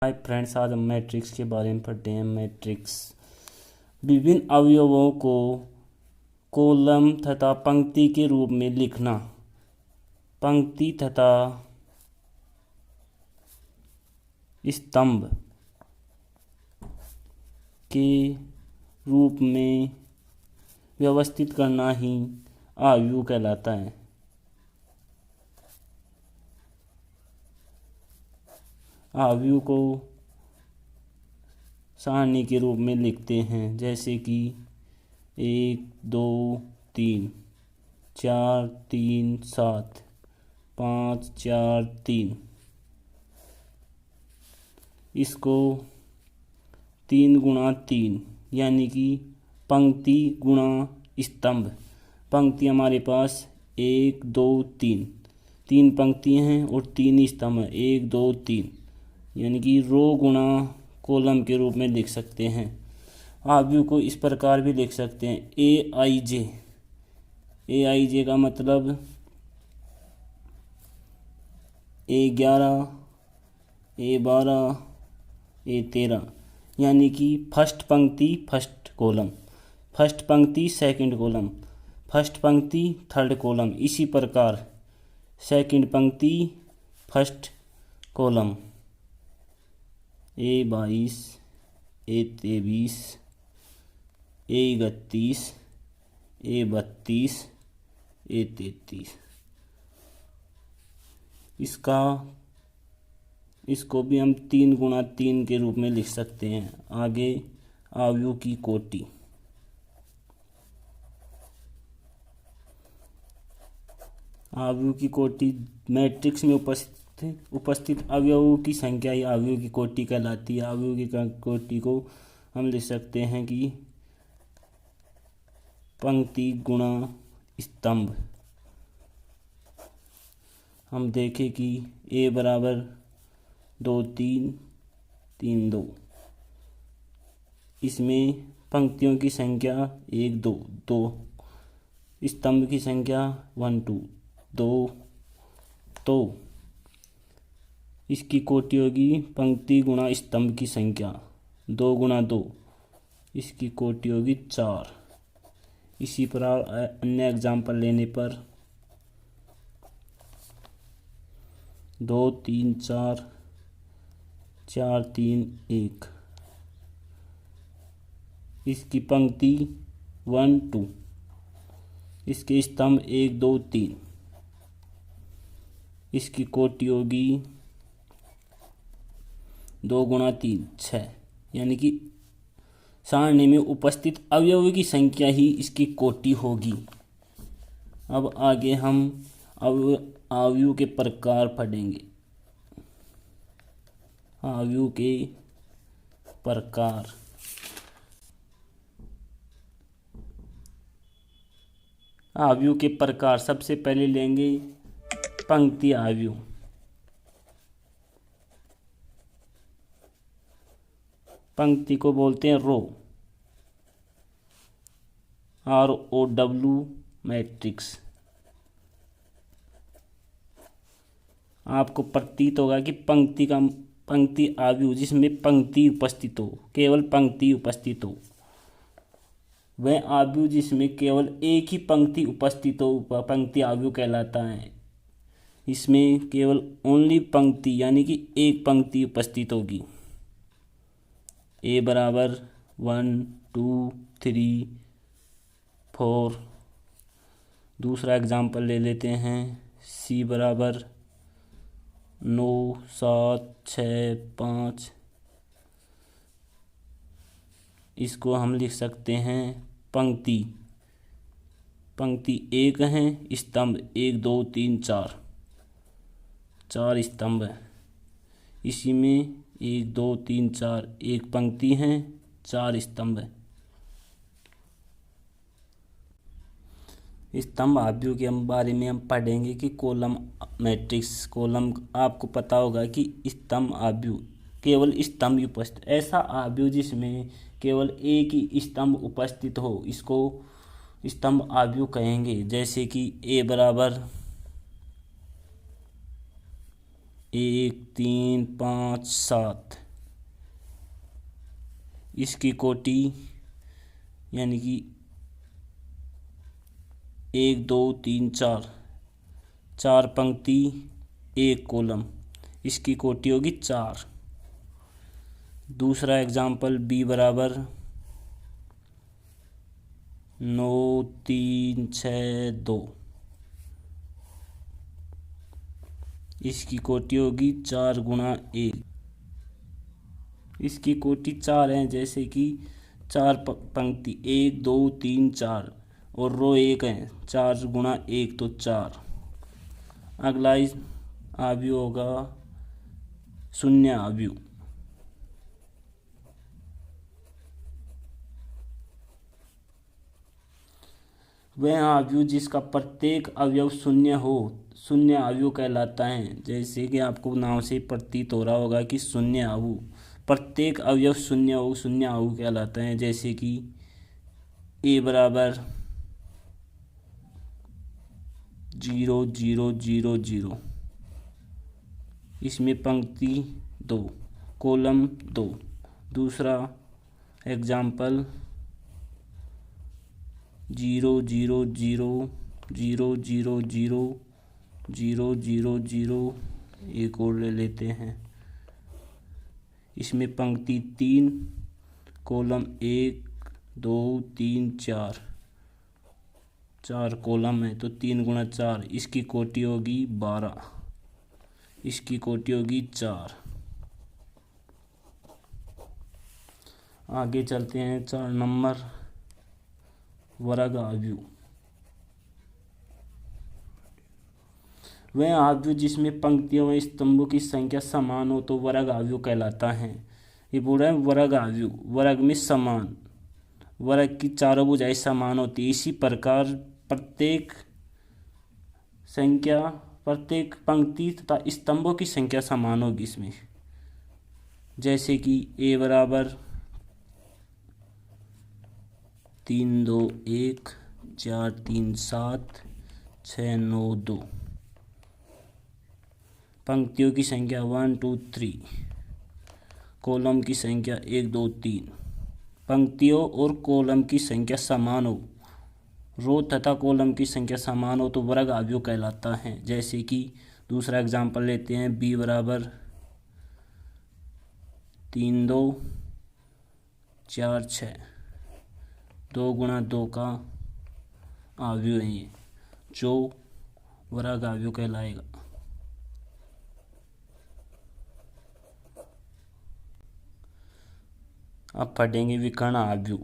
Hi friends, आज हम matrix के बारे में पढ़ते हैं। मैट्रिक्स विभिन्न अवयवों को कॉलम तथा पंक्ति के रूप में लिखना। पंक्ति तथा स्तंभ के रूप में व्यवस्थित करना ही अवयव कहलाता है। अवयव को सारणी के रूप में लिखते हैं, जैसे कि 1 2 3 4 3 7 5 4 3। इसको 3 गुणा 3 यानी कि पंक्ति गुणा स्तंभ। पंक्ति हमारे पास 1 2 3 तीन पंक्तियाँ हैं और 3 स्तंभ हैं। 1 2 3 यानी कि रो गुणा कॉलम के रूप में लिख सकते हैं। अवयव को इस प्रकार भी लिख सकते हैं, ए आई जे का मतलब A11 A12 A13 यानी कि फर्स्ट पंक्ति फर्स्ट कॉलम, फर्स्ट पंक्ति सेकंड कॉलम, फर्स्ट पंक्ति थर्ड कॉलम। इसी प्रकार सेकंड पंक्ति first column A22 A23 A31 A32 A33। इसको भी हम 3 गुणा 3 के रूप में लिख सकते हैं। आगे अवयव की कोटि। अवयव की कोटि मैट्रिक्स में उपस्थित अवयवों की संख्या ही अवयव की कोटि कहलाती है। अवयव की कोटि को हम लिख सकते हैं कि पंक्ति गुणा स्तंभ। हम देखें कि A बराबर 2 3 3 2। इसमें पंक्तियों की संख्या 1 2 2, स्तंभ की संख्या 1 2 2। तो इसकी कोटि होगी पंक्ति गुणा स्तंभ की संख्या 2 गुणा 2। इसकी कोटि होगी 4। इसी प्रकार अन्य एग्जाम्पल लेने पर 2 3 4 4 3 1। इसकी पंक्ति 1 2। इसके स्तंभ 1 2 3। इसकी कोटि होगी 2 गुणा 3 6। यानी कि सारणी में उपस्थित अवयवों की संख्या ही इसकी कोटि होगी। अब आगे हम अवयव के प्रकार पढ़ेंगे। अवयव के प्रकार। अवयव के प्रकार सबसे पहले लेंगे पंक्ति अवयव। पंक्ति को बोलते हैं रो, ROW मैट्रिक्स। आपको प्रतीत होगा कि पंक्ति अवयव जिसमें पंक्ति उपस्थित हो, केवल पंक्ति उपस्थित हो। वह अवयव जिसमें केवल एक ही पंक्ति उपस्थित हो पंक्ति अवयव कहलाता है। इसमें केवल ओनली पंक्ति यानी कि एक पंक्ति उपस्थित होगी। A बराबर 1 2 3 4। दूसरा एग्जाम्पल ले लेते हैं, C बराबर 9 7 6 5। इसको हम लिख सकते हैं पंक्ति एक है, स्तंभ 1 2 3 4 4 स्तंभ है। इसी में 1 2 3 4 एक पंक्ति है, 4 स्तंभ है। स्तंभ अवयव के बारे में हम पढ़ेंगे कि कॉलम मैट्रिक्स। कॉलम आपको पता होगा कि स्तंभ अवयव केवल स्तंभ उपस्थित, ऐसा अवयव जिसमें केवल एक ही स्तंभ उपस्थित हो, इसको स्तंभ अवयव कहेंगे। जैसे कि A बराबर 1 3 5 7 इसकी कोटि यानी कि 1 2 3 4, 4 पंक्ति 1 कॉलम, इसकी कोटि होगी 4। दूसरा एग्जाम्पल बी बराबर 9 3 6 2, इसकी कोटि होगी 4 गुणा 1, इसकी कोटि 4 है, जैसे कि 4 पंक्ति 1 2 3 4 और रो 1 है, 4 गुणा 1 तो 4। अगला इस आव्यूह होगा शून्य आव्यूह। वह आव्यूह जिसका प्रत्येक अवयव शून्य हो शून्य आव्यूह कहलाता है। जैसे कि आपको नाम से प्रतीत हो रहा होगा कि शून्य आव्यूह, प्रत्येक अवयव शून्य हो शून्य आव्यूह कहलाता है। जैसे कि ए बराबर 0 0 0 0, इसमें पंक्ति 2 कॉलम 2। दूसरा एग्जाम्पल 0 0 0 0 0 0 0 0 0, एक और ले लेते हैं, इसमें पंक्ति 3 कॉलम 1 2 3 4, 4 कॉलम है तो 3 गुणा 4, इसकी कोटि होगी 12, इसकी कोटि होगी 4। आगे चलते हैं 4 नंबर वर्ग आव्यूह। वह आव्यूह जिसमें पंक्तियों व स्तंभों की संख्या समान हो तो वर्ग आव्यूह कहलाता है। ये बोल रहा है वर्ग आव्यूह, वर्ग में समान, वर्ग की चारों भुजाएं समान होती है। इसी प्रकार प्रत्येक पंक्ति तथा स्तंभों की संख्या समान होगी इसमें। जैसे कि ए बराबर 3 2 1 4 3 7 6 9 2, पंक्तियों की संख्या 1 2 3, कॉलम की संख्या 1 2 3, पंक्तियों और कॉलम की संख्या समान हो, रो तथा कॉलम की संख्या समान हो तो वर्ग आव्यूह कहलाता है। जैसे कि दूसरा एग्जाम्पल लेते हैं बी बराबर 3 2 4 6, 2 गुणा 2 का आव्यूह है ये, जो वर्ग आव्यूह कहलाएगा। अब पढ़ेंगे विकर्ण आव्यूह।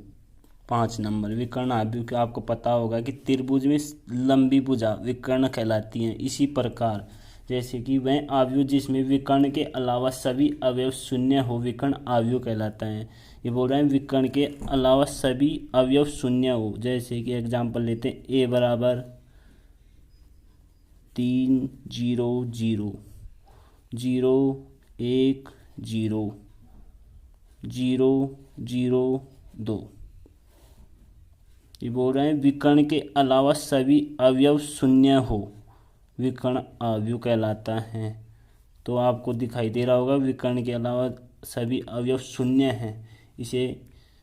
5 नंबर विकर्ण आव्यूह के आपको पता होगा कि त्रिभुज में लंबी भुजा विकर्ण कहलाती हैं। इसी प्रकार जैसे कि वह आव्यूह जिसमें विकर्ण के अलावा सभी अवयव शून्य हो विकर्ण आव्यूह कहलाता है। ये बोल रहे हैं विकर्ण के अलावा सभी अवयव शून्य हो। जैसे कि एग्जाम्पल लेते हैं ए बराबर 3 0 0 0 1 0 0 0 2। ये बोल रहे हैं विकर्ण के अलावा सभी अवयव शून्य हो विकर्ण आव्यूह कहलाता है। तो आपको दिखाई दे रहा होगा विकर्ण के अलावा सभी अवयव शून्य हैं, इसे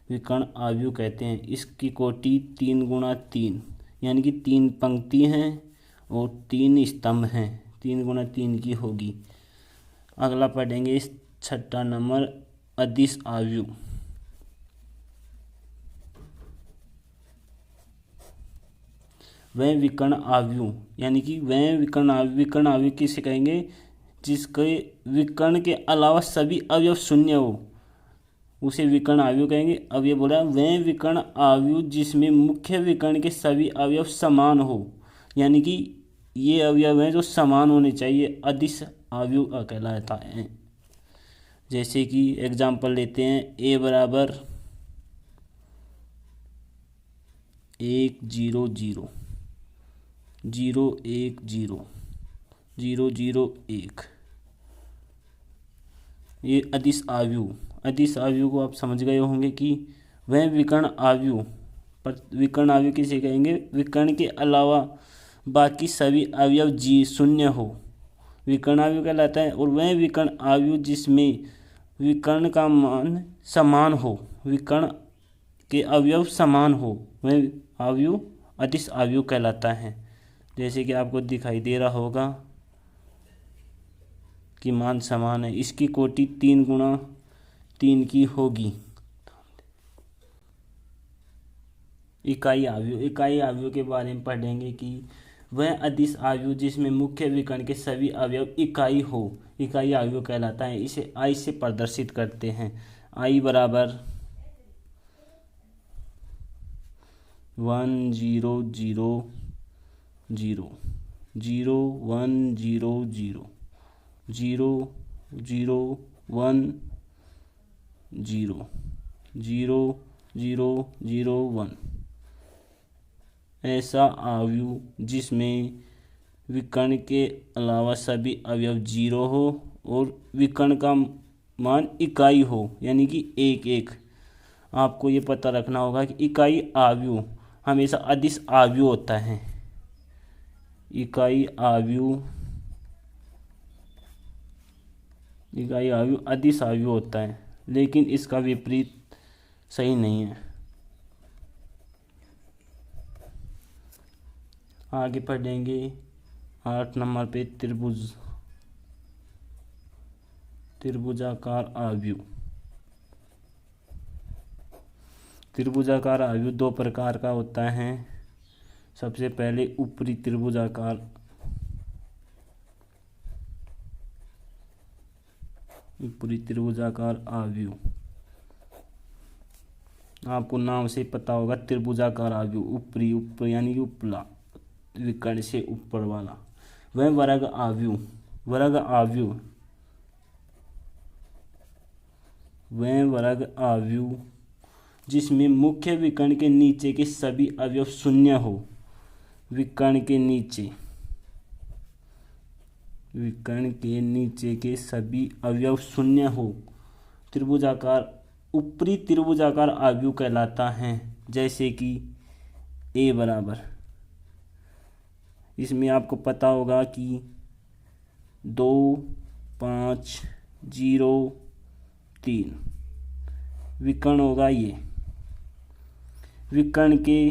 विकर्ण आव्यूह कहते हैं। इसकी कोटि 3 गुणा 3 यानी कि 3 पंक्ति हैं और 3 स्तंभ हैं, 3 गुणा 3 की होगी। अगला पढ़ेंगे इस 6 नंबर अदिश आव्यूह। वह विकर्ण आव्यूह यानी कि वह विकर्ण आव्यूह किसे कहेंगे जिसके विकर्ण के अलावा सभी अवयव शून्य हो, उसे विकर्ण आव्यूह कहेंगे। अब ये बोला वह विकर्ण आव्यूह जिसमें मुख्य विकर्ण के सभी अवयव समान हो, यानी कि ये अवयव हैं जो समान होने चाहिए, अदिश आव्यूह कहलाता है। जैसे कि एग्जाम्पल लेते हैं ए बराबर 1 0 0 0 1 0 0 0 1, ये अदिश आव्यूह को आप समझ गए होंगे कि वह विकर्ण आव्यूह किसे कहेंगे विकर्ण के अलावा बाकी सभी अवयव जी शून्य हो, विकर्ण आव्यूह कहलाता है। और वह विकर्ण आव्यूह जिसमें विकर्ण का मान समान हो, विकर्ण के अवयव समान हो, वह अवयव अदिश अवयव कहलाता है। जैसे कि आपको दिखाई दे रहा होगा कि मान समान है, इसकी कोटि 3 गुणा 3 की होगी। इकाई अवयव, इकाई अवयव के बारे में पढ़ेंगे कि वह अदिश अवयव जिसमें मुख्य विकर्ण के सभी अवयव इकाई हो, इकाई अवयव कहलाता है। इसे आई से प्रदर्शित करते हैं। आई बराबर 1 0 0 0 0 1 0 0 0 0 1 0 0 0 0 1 ऐसा अवयव जिसमें विकर्ण के अलावा सभी अवयव 0 हो और विकर्ण का मान इकाई हो, यानी कि 1 1। आपको ये पता रखना होगा कि इकाई अवयव हमेशा अदिश अवयव होता है। इकाई अवयव अदिश अवयव होता है, लेकिन इसका विपरीत सही नहीं है। आगे पढ़ेंगे 8 नंबर पे त्रिभुजाकार अवयव। त्रिभुजाकार अवयव 2 प्रकार का होता है। सबसे पहले ऊपरी त्रिभुजाकार अवयव, आपको नाम से पता होगा त्रिभुजाकार अवयव, ऊपरी ऊपर यानी कि उपला, विकर्ण से ऊपर वाला। वह वर्ग अवयव, वह वर्ग अवयव जिसमें मुख्य विकर्ण के नीचे के सभी अवयव शून्य हो, विकर्ण के नीचे के सभी अवयव शून्य हो, ऊपरी त्रिभुजाकार अवयव कहलाता है। जैसे कि ए बराबर, इसमें आपको पता होगा कि 2 5 0 3 विकर्ण होगा। ये विकर्ण के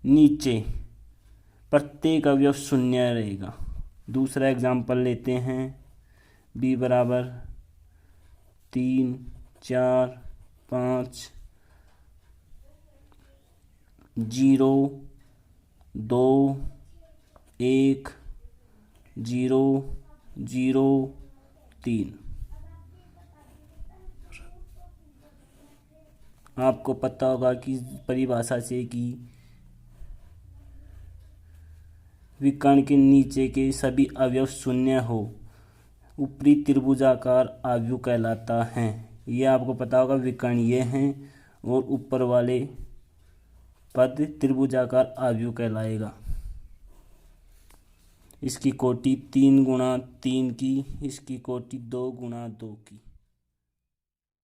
नीचे प्रत्येक अवयव शून्य रहेगा। दूसरा एग्जाम्पल लेते हैं, बी बराबर 3 4 5 0 2 1 0 0 3। आपको पता होगा कि परिभाषा से कि विकर्ण के नीचे के सभी अवयव शून्य हो, ऊपरी त्रिभुजाकार अवयव कहलाता है। ये आपको पता होगा, विकर्ण ये हैं और ऊपर वाले पद त्रिभुजाकार अवयव कहलाएगा। इसकी कोटि 3 गुणा 3 की, इसकी कोटि 2 गुणा 2 की।